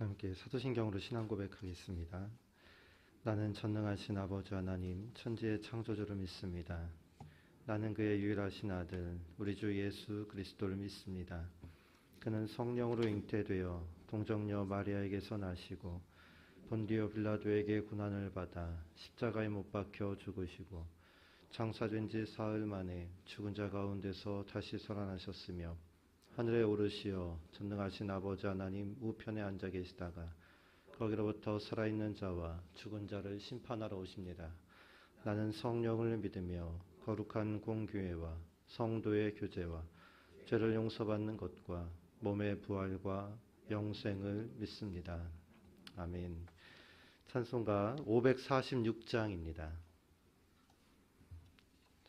함께 사도신경으로 신앙 고백하겠습니다. 나는 전능하신 아버지 하나님 천지의 창조주를 믿습니다. 나는 그의 유일하신 아들 우리 주 예수 그리스도를 믿습니다. 그는 성령으로 잉태되어 동정녀 마리아에게서 나시고 본디오 빌라도에게 고난을 받아 십자가에 못 박혀 죽으시고 장사된 지 사흘 만에 죽은 자 가운데서 다시 살아나셨으며 하늘에 오르시어 전능하신 아버지 하나님 우편에 앉아 계시다가 거기로부터 살아있는 자와 죽은 자를 심판하러 오십니다. 나는 성령을 믿으며 거룩한 공교회와 성도의 교제와 죄를 용서받는 것과 몸의 부활과 영생을 믿습니다. 아멘. 찬송가 546장입니다.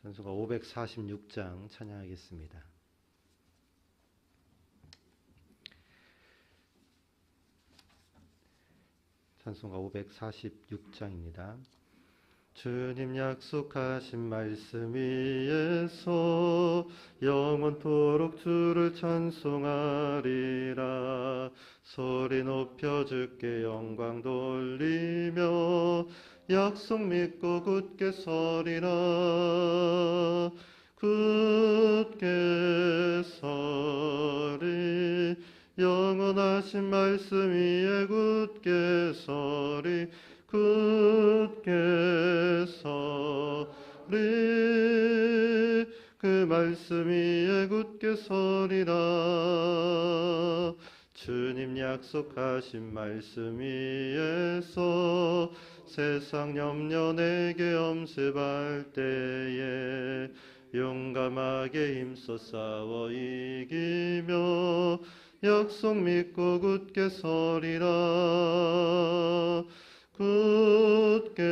찬송가 546장 찬양하겠습니다. 찬송가 546장입니다. 주님 약속하신 말씀 위에서 영원토록 주를 찬송하리라. 소리 높여 주께 영광 돌리며 약속 믿고 굳게 서리라. 굳게 서리 영원하신 말씀 위에 굳게 서리. 굳게 서리 그 말씀 위에 굳게 서리라. 주님 약속하신 말씀 위에서 세상 염려 내게 엄습할 때에 용감하게 힘써 싸워 이기며 약속 믿고 굳게 서리라. 굳게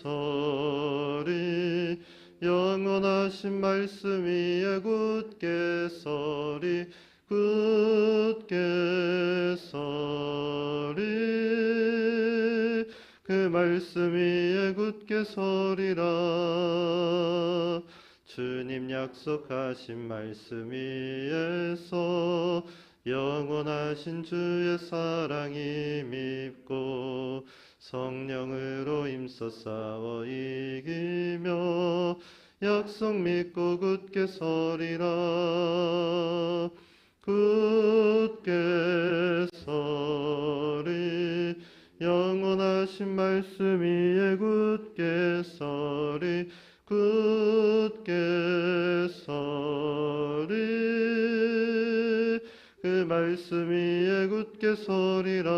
서리 영원하신 말씀 위에 굳게 서리. 굳게 서리 그 말씀 위에 굳게 서리라. 주님 약속하신 말씀 위에서 영원하신 주의 사랑이 밉고 성령으로 힘써 싸워 이기며 약속 믿고 굳게 서리라. 굳게 서리 영원하신 말씀 위에 굳게 서리. 굳게 서리 그 말씀 위에 굳게 서리라.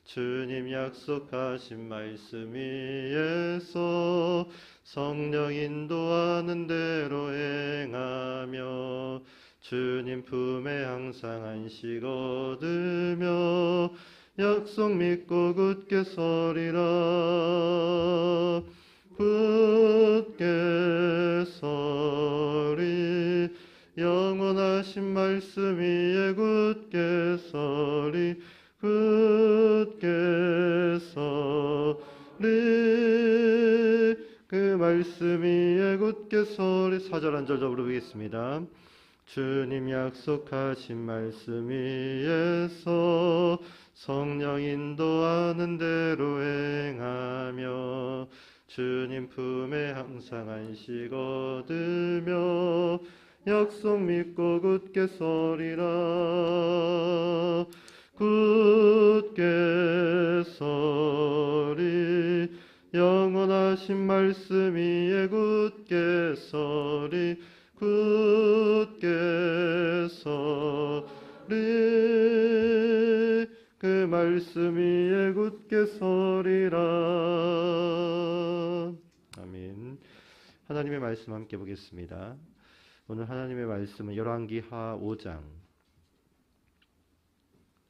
주님 약속하신 말씀 위에서 성령 인도하는 대로 행하며 주님 품에 항상 안식 얻으며 약속 믿고 굳게 서리라. 굳게 서리 영원하신 말씀 위에 굳게 서리. 굳게 서리 그 말씀 위에 굳게 서리. 4절 한 절 더 부르겠습니다. 주님 약속하신 말씀 위에서 성령 인도하는 대로 행하며 주님 품에 항상 안식 얻으며 약속 믿고 굳게 서리라. 굳게 서리 영원하신 말씀 위에 굳게 서리. 굳게 서리 그 말씀 위에 굳게 서리라. 아멘. 하나님의 말씀 함께 보겠습니다. 오늘 하나님의 말씀은 열왕기하 5장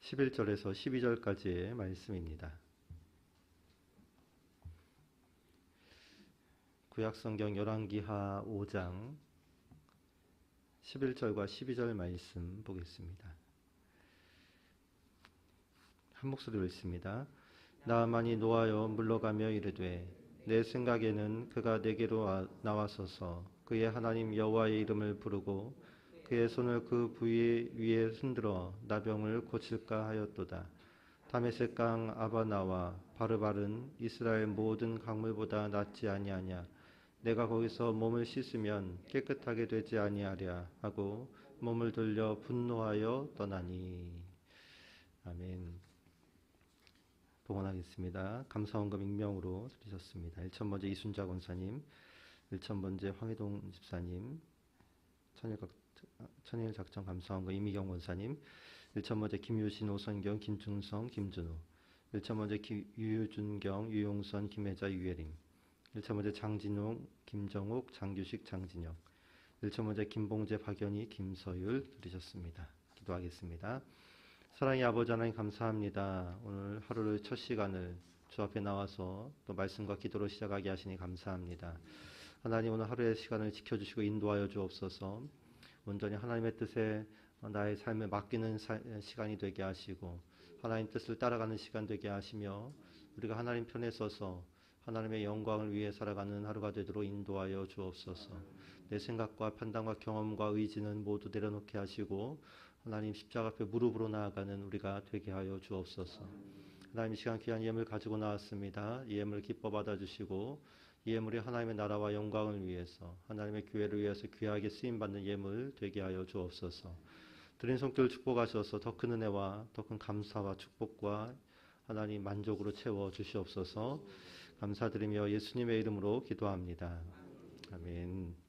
11절에서 12절까지의 말씀입니다. 구약성경 열왕기하 5장 11절과 12절 말씀 보겠습니다. 한 목소리로 읽습니다. 나아만이 노하여 물러가며 이르되 내 생각에는 그가 내게로 나와서서 그의 하나님 여호와의 이름을 부르고 그의 손을 그 부위 위에 흔들어 나병을 고칠까 하였도다. 다메섹 강 아바나와 바르바른 이스라엘 모든 강물보다 낫지 아니하냐. 내가 거기서 몸을 씻으면 깨끗하게 되지 아니하랴 하고 몸을 돌려 분노하여 떠나니. 아멘. 봉헌하겠습니다. 감사원금 익명으로 드리셨습니다. 1,000번째 이순자 권사님, 1,000번째 황희동 집사님, 천일작전 감사원금 이미경 권사님, 1,000번째 김유신, 오선경, 김준성, 김준호, 1,000번째 유준경, 유용선, 김혜자, 유예림, 1,000번째 장진용, 김정욱, 장규식, 장진영, 1,000번째 김봉재, 박연희, 김서율 드리셨습니다. 기도하겠습니다. 사랑의 아버지 하나님 감사합니다. 오늘 하루를 첫 시간을 주 앞에 나와서 또 말씀과 기도로 시작하게 하시니 감사합니다. 하나님 오늘 하루의 시간을 지켜주시고 인도하여 주옵소서. 온전히 하나님의 뜻에 나의 삶을 맡기는 시간이 되게 하시고 하나님 뜻을 따라가는 시간 되게 하시며 우리가 하나님 편에 서서 하나님의 영광을 위해 살아가는 하루가 되도록 인도하여 주옵소서. 내 생각과 판단과 경험과 의지는 모두 내려놓게 하시고 하나님 십자가 앞에 무릎으로 나아가는 우리가 되게 하여 주옵소서. 하나님 이 시간 귀한 예물 가지고 나왔습니다. 이 예물 기뻐 받아주시고 이 예물이 하나님의 나라와 영광을 위해서 하나님의 교회를 위해서 귀하게 쓰임받는 예물 되게 하여 주옵소서. 드린 손길 축복하셔서 더 큰 은혜와 더 큰 감사와 축복과 하나님 만족으로 채워 주시옵소서. 감사드리며 예수님의 이름으로 기도합니다. 아멘.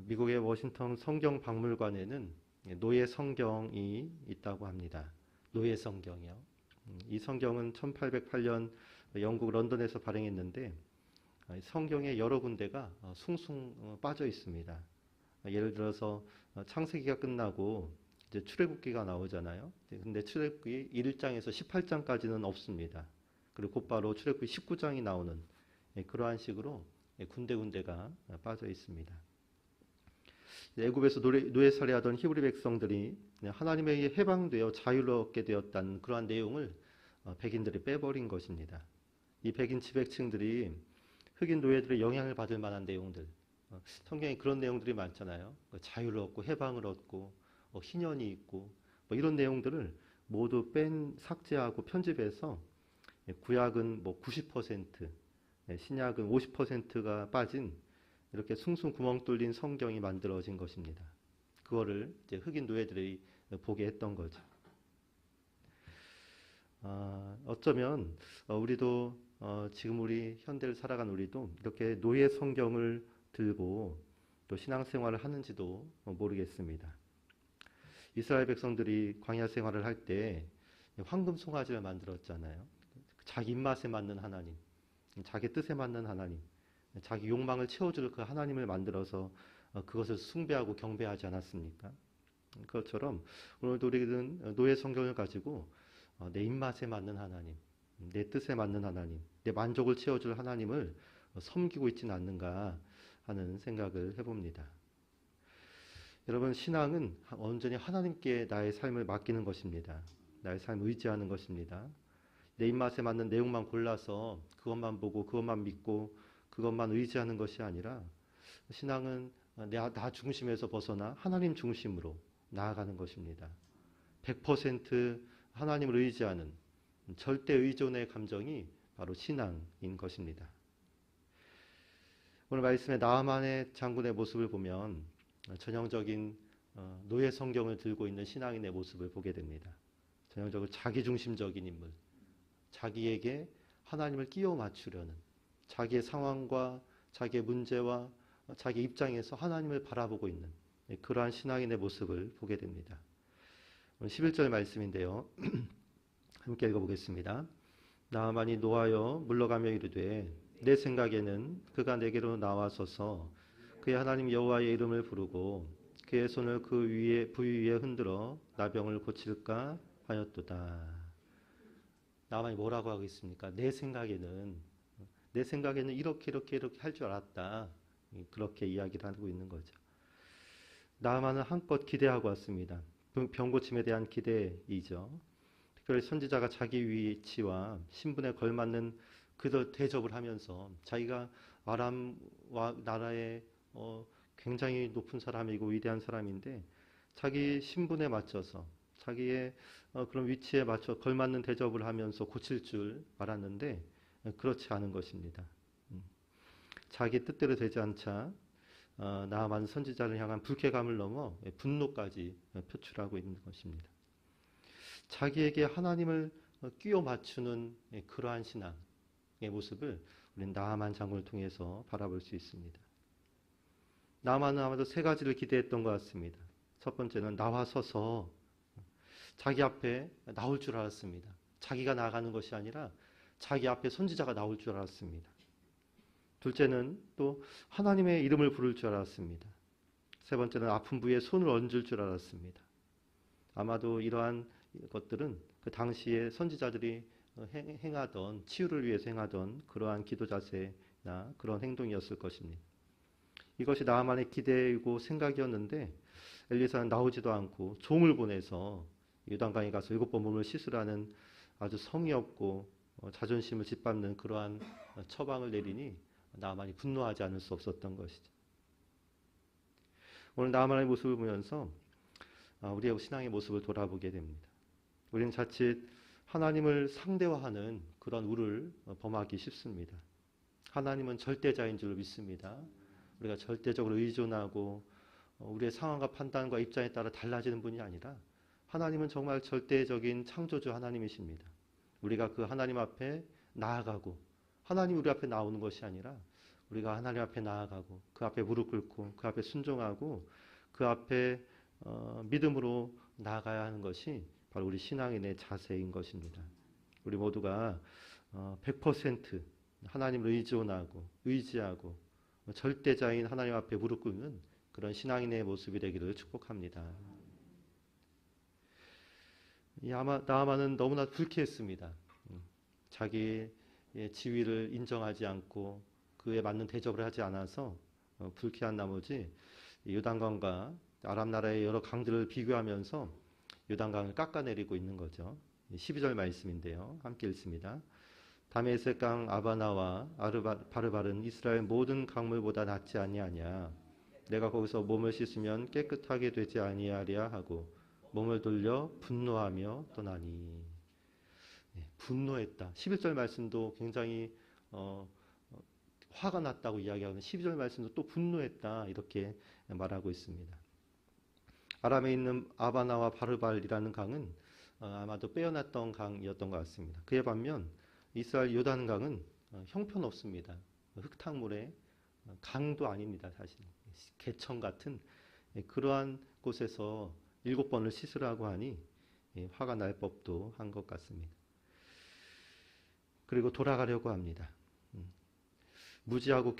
미국의 워싱턴 성경박물관에는 노예 성경이 있다고 합니다. 노예 성경이요. 이 성경은 1808년 영국 런던에서 발행했는데 성경의 여러 군데가 숭숭 빠져 있습니다. 예를 들어서 창세기가 끝나고 이제 출애굽기가 나오잖아요. 근데 출애굽기 1장에서 18장까지는 없습니다. 그리고 곧바로 출애굽기 19장이 나오는 그러한 식으로 군데군데가 빠져 있습니다. 애굽에서 노예살이하던 히브리 백성들이 하나님에게 해방되어 자유를 얻게 되었다는 그러한 내용을 백인들이 빼버린 것입니다. 이 백인 지배층들이 흑인 노예들의 영향을 받을 만한 내용들, 성경에 그런 내용들이 많잖아요. 자유를 얻고 해방을 얻고 희년이 있고 이런 내용들을 모두 삭제하고 편집해서 구약은 90%, 신약은 50%가 빠진 이렇게 숭숭 구멍 뚫린 성경이 만들어진 것입니다. 그거를 이제 흑인 노예들이 보게 했던 거죠. 어쩌면 우리도 지금 우리 현대를 살아간 우리도 이렇게 노예 성경을 들고 또 신앙생활을 하는지도 모르겠습니다. 이스라엘 백성들이 광야 생활을 할 때 황금 송아지를 만들었잖아요. 자기 입맛에 맞는 하나님, 자기 뜻에 맞는 하나님, 자기 욕망을 채워줄 그 하나님을 만들어서 그것을 숭배하고 경배하지 않았습니까? 그것처럼 오늘도 우리는 노예 성경을 가지고 내 입맛에 맞는 하나님, 내 뜻에 맞는 하나님, 내 만족을 채워줄 하나님을 섬기고 있지는 않는가 하는 생각을 해봅니다. 여러분, 신앙은 온전히 하나님께 나의 삶을 맡기는 것입니다. 나의 삶을 의지하는 것입니다. 내 입맛에 맞는 내용만 골라서 그것만 보고 그것만 믿고 그것만 의지하는 것이 아니라 신앙은 나 중심에서 벗어나 하나님 중심으로 나아가는 것입니다. 100% 하나님을 의지하는 절대 의존의 감정이 바로 신앙인 것입니다. 오늘 말씀에 나아만의 장군의 모습을 보면 전형적인 노예 성경을 들고 있는 신앙인의 모습을 보게 됩니다. 전형적으로 자기중심적인 인물, 자기에게 하나님을 끼워 맞추려는 자기의 상황과 자기의 문제와 자기 입장에서 하나님을 바라보고 있는 그러한 신앙인의 모습을 보게 됩니다. 11절 말씀인데요. 함께 읽어보겠습니다. 나아만이 노하여 물러가며 이르되 내 생각에는 그가 내게로 나와서서 그의 하나님 여호와의 이름을 부르고 그의 손을 그 위에 부위 위에 흔들어 나병을 고칠까 하였도다. 나아만이 뭐라고 하고 있습니까? 내 생각에는 이렇게 할 줄 알았다. 그렇게 이야기를 하고 있는 거죠. 나아만은 한껏 기대하고 왔습니다. 병 고침에 대한 기대이죠. 특별히 선지자가 자기 위치와 신분에 걸맞는 그 대접을 하면서 자기가 아람과 나라의 굉장히 높은 사람이고 위대한 사람인데 자기 신분에 맞춰서 자기의 그런 위치에 맞춰 걸맞는 대접을 하면서 고칠 줄 알았는데 그렇지 않은 것입니다. 자기 뜻대로 되지 않자 나아만 선지자를 향한 불쾌감을 넘어 분노까지 표출하고 있는 것입니다. 자기에게 하나님을 끼워 맞추는 그러한 신앙의 모습을 우리는 나아만 장군을 통해서 바라볼 수 있습니다. 나아만은 아마도 세 가지를 기대했던 것 같습니다. 첫 번째는 나와서서 자기 앞에 나올 줄 알았습니다. 자기가 나아가는 것이 아니라 자기 앞에 선지자가 나올 줄 알았습니다. 둘째는 또 하나님의 이름을 부를 줄 알았습니다. 세 번째는 아픈 부위에 손을 얹을 줄 알았습니다. 아마도 이러한 것들은 그 당시에 선지자들이 행하던, 치유를 위해서 행하던 그러한 기도 자세나 그런 행동이었을 것입니다. 이것이 나아만의 기대이고 생각이었는데 엘리사는 나오지도 않고 종을 보내서 요단강에 가서 7번 몸을 씻으라는 아주 성의 없고 자존심을 짓밟는 그러한 처방을 내리니 나아만이 분노하지 않을 수 없었던 것이죠. 오늘 나아만의 모습을 보면서 우리의 신앙의 모습을 돌아보게 됩니다. 우리는 자칫 하나님을 상대화하는 그런 우를 범하기 쉽습니다. 하나님은 절대자인 줄 믿습니다. 우리가 절대적으로 의존하고 우리의 상황과 판단과 입장에 따라 달라지는 분이 아니라 하나님은 정말 절대적인 창조주 하나님이십니다. 우리가 그 하나님 앞에 나아가고 하나님 우리 앞에 나오는 것이 아니라 우리가 하나님 앞에 나아가고 그 앞에 무릎 꿇고 그 앞에 순종하고 그 앞에 믿음으로 나아가야 하는 것이 바로 우리 신앙인의 자세인 것입니다. 우리 모두가 100% 하나님을 의지하고 절대자인 하나님 앞에 무릎 꿇는 그런 신앙인의 모습이 되기를 축복합니다. 나아만은 너무나 불쾌했습니다. 자기의 지위를 인정하지 않고 그에 맞는 대접을 하지 않아서 불쾌한 나머지 요단강과 아람 나라의 여러 강들을 비교하면서 요단강을 깎아내리고 있는 거죠. 12절 말씀인데요. 함께 읽습니다. 다메섹 강 아바나와 바르발은 이스라엘 모든 강물보다 낫지 아니하냐. 내가 거기서 몸을 씻으면 깨끗하게 되지 아니하랴 하고 몸을 돌려 분노하며 떠나니. 분노했다. 11절 말씀도 굉장히 화가 났다고 이야기하는 12절 말씀도 또 분노했다 이렇게 말하고 있습니다. 아람에 있는 아바나와 바르발이라는 강은 아마도 빼어났던 강이었던 것 같습니다. 그에 반면 이스라엘 요단강은 형편없습니다. 흙탕물의 강도 아닙니다. 사실 개천 같은 그러한 곳에서 7번을 씻으라고 하니 화가 날 법도 한 것 같습니다. 그리고 돌아가려고 합니다. 무지하면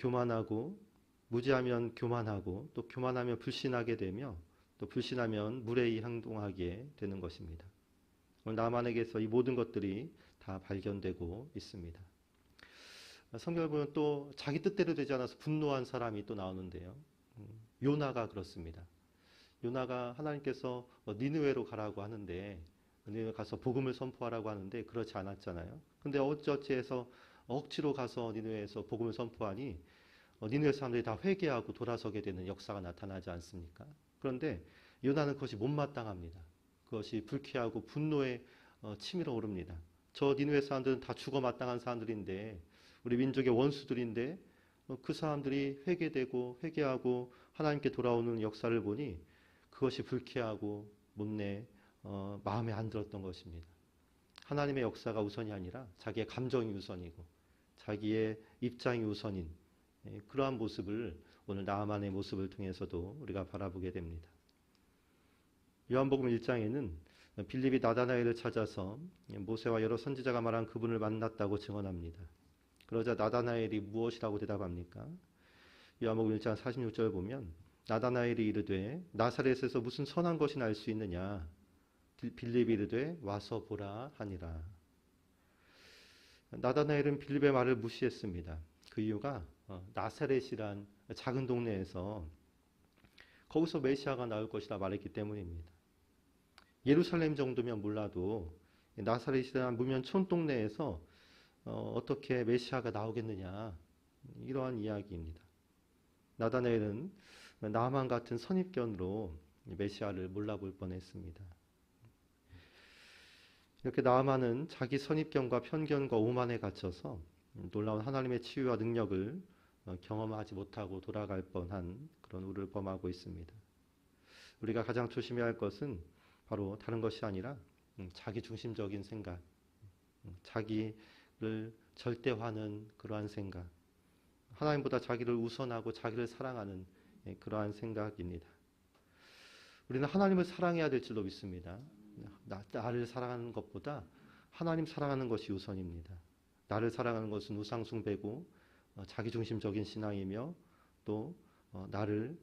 교만하고 또 교만하면 불신하게 되며 또 불신하면 무례히 행동하게 되는 것입니다. 오늘 나만에게서 이 모든 것들이 다 발견되고 있습니다. 성경을 보면 또 자기 뜻대로 되지 않아서 분노한 사람이 또 나오는데요. 요나가 그렇습니다. 요나가 하나님께서 니느웨로 가라고 하는데 니느웨 가서 복음을 선포하라고 하는데 그렇지 않았잖아요. 근데 어찌어찌해서 억지로 가서 니느웨에서 복음을 선포하니 니느웨 사람들이 다 회개하고 돌아서게 되는 역사가 나타나지 않습니까? 그런데 요나는 그것이 못마땅합니다. 그것이 불쾌하고 분노에 치밀어 오릅니다. 저 니느웨 사람들은 다 죽어 마땅한 사람들인데 우리 민족의 원수들인데 그 사람들이 회개하고 하나님께 돌아오는 역사를 보니 그것이 불쾌하고 못내 마음에 안 들었던 것입니다. 하나님의 역사가 우선이 아니라 자기의 감정이 우선이고 자기의 입장이 우선인 그러한 모습을 오늘 나아만의 모습을 통해서도 우리가 바라보게 됩니다. 요한복음 1장에는 빌립이 나다나엘을 찾아서 모세와 여러 선지자가 말한 그분을 만났다고 증언합니다. 그러자 나다나엘이 무엇이라고 대답합니까? 요한복음 1장 46절 보면 나다나엘이 이르되 나사렛에서 무슨 선한 것이 날 수 있느냐. 빌립이 이르되 와서 보라 하니라. 나다나엘은 빌립의 말을 무시했습니다. 그 이유가 나사렛이란 작은 동네에서 거기서 메시아가 나올 것이라 말했기 때문입니다. 예루살렘 정도면 몰라도 나사렛이란 무면 촌동네에서 어떻게 메시아가 나오겠느냐 이러한 이야기입니다. 나다나엘은 나만 같은 선입견으로 메시아를 몰라볼 뻔했습니다. 이렇게 나만은 자기 선입견과 편견과 오만에 갇혀서 놀라운 하나님의 치유와 능력을 경험하지 못하고 돌아갈 뻔한 그런 우를 범하고 있습니다. 우리가 가장 조심해야 할 것은 바로 다른 것이 아니라 자기 중심적인 생각, 자기를 절대화하는 그러한 생각, 하나님보다 자기를 우선하고 자기를 사랑하는 그러한 생각입니다. 우리는 하나님을 사랑해야 될 줄로 믿습니다. 나를 사랑하는 것보다 하나님 사랑하는 것이 우선입니다. 나를 사랑하는 것은 우상숭배고 자기중심적인 신앙이며 또 나를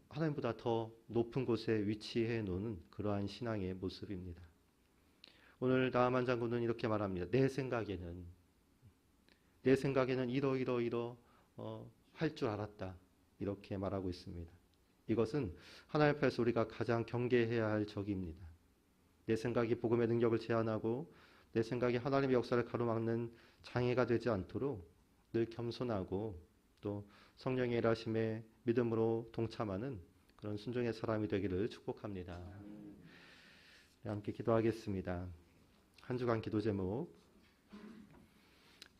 하나님보다 더 높은 곳에 위치해 놓는 그러한 신앙의 모습입니다. 오늘 나아만 장군은 이렇게 말합니다. 내 생각에는 이러 할 줄 알았다. 이렇게 말하고 있습니다. 이것은 하나님 앞에서 우리가 가장 경계해야 할 적입니다. 내 생각이 복음의 능력을 제한하고 내 생각이 하나님의 역사를 가로막는 장애가 되지 않도록 늘 겸손하고 또 성령의 일하심에 믿음으로 동참하는 그런 순종의 사람이 되기를 축복합니다. 네, 함께 기도하겠습니다. 한 주간 기도 제목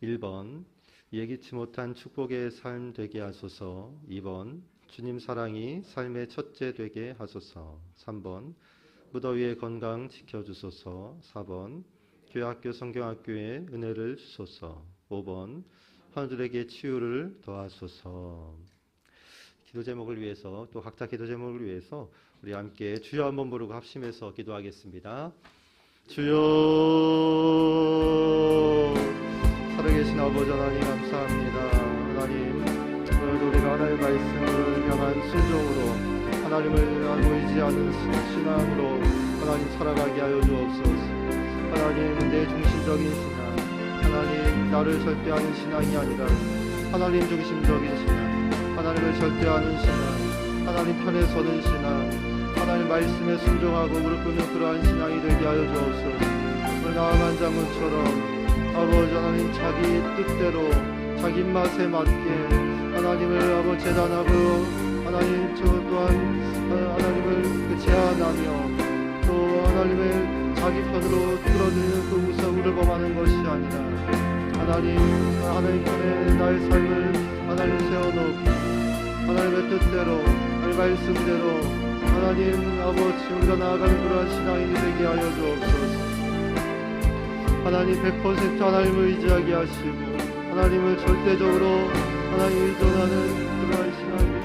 1번 예기치 못한 축복의 삶 되게 하소서. 2번 주님 사랑이 삶의 첫째 되게 하소서. 3번 무더위의 건강 지켜주소서. 4번 교회학교 성경학교에 은혜를 주소서. 5번 환우들에게 치유를 더하소서. 기도 제목을 위해서 또 각자 기도 제목을 위해서 우리 함께 주여 한번 부르고 합심해서 기도하겠습니다. 주여. 살아계신 아버지 하나님 감사합니다. 하나님 오늘도 우리가 하나님의 말씀을 향한 순종으로 하나님을 의지하는 신앙으로 하나님 살아가게 하여 주옵소서. 하나님 내 중심적인 신앙, 하나님 나를 절대하는 신앙이 아니라 하나님 중심적인 신앙, 하나님을 절대하는 신앙, 하나님 편에 서는 신앙, 하나님 말씀에 순종하고 무릎 꿇는 그러한 신앙이 되게 하여 주옵소서. 오늘 나아만 장군처럼 아버지 하나님 자기 뜻대로 자기 입맛에 맞게 하나님을 아버지 재단하고 하나님 저 또한 하나님을 제한하며 또 하나님을 자기 편으로 끌어들이는 그 우상을 범하는 것이 아니라 하나님 편에 나의 삶을 하나님 세워놓고 하나님의 뜻대로 하나님의 말씀대로 하나님 아버지 우리가 나아가는 그러한 신앙이 되게 하여 주옵소서. 하나님 100% 하나님을 의지하게 하시고 하나님을 절대적으로 하나님 의존하는 그러한 신앙이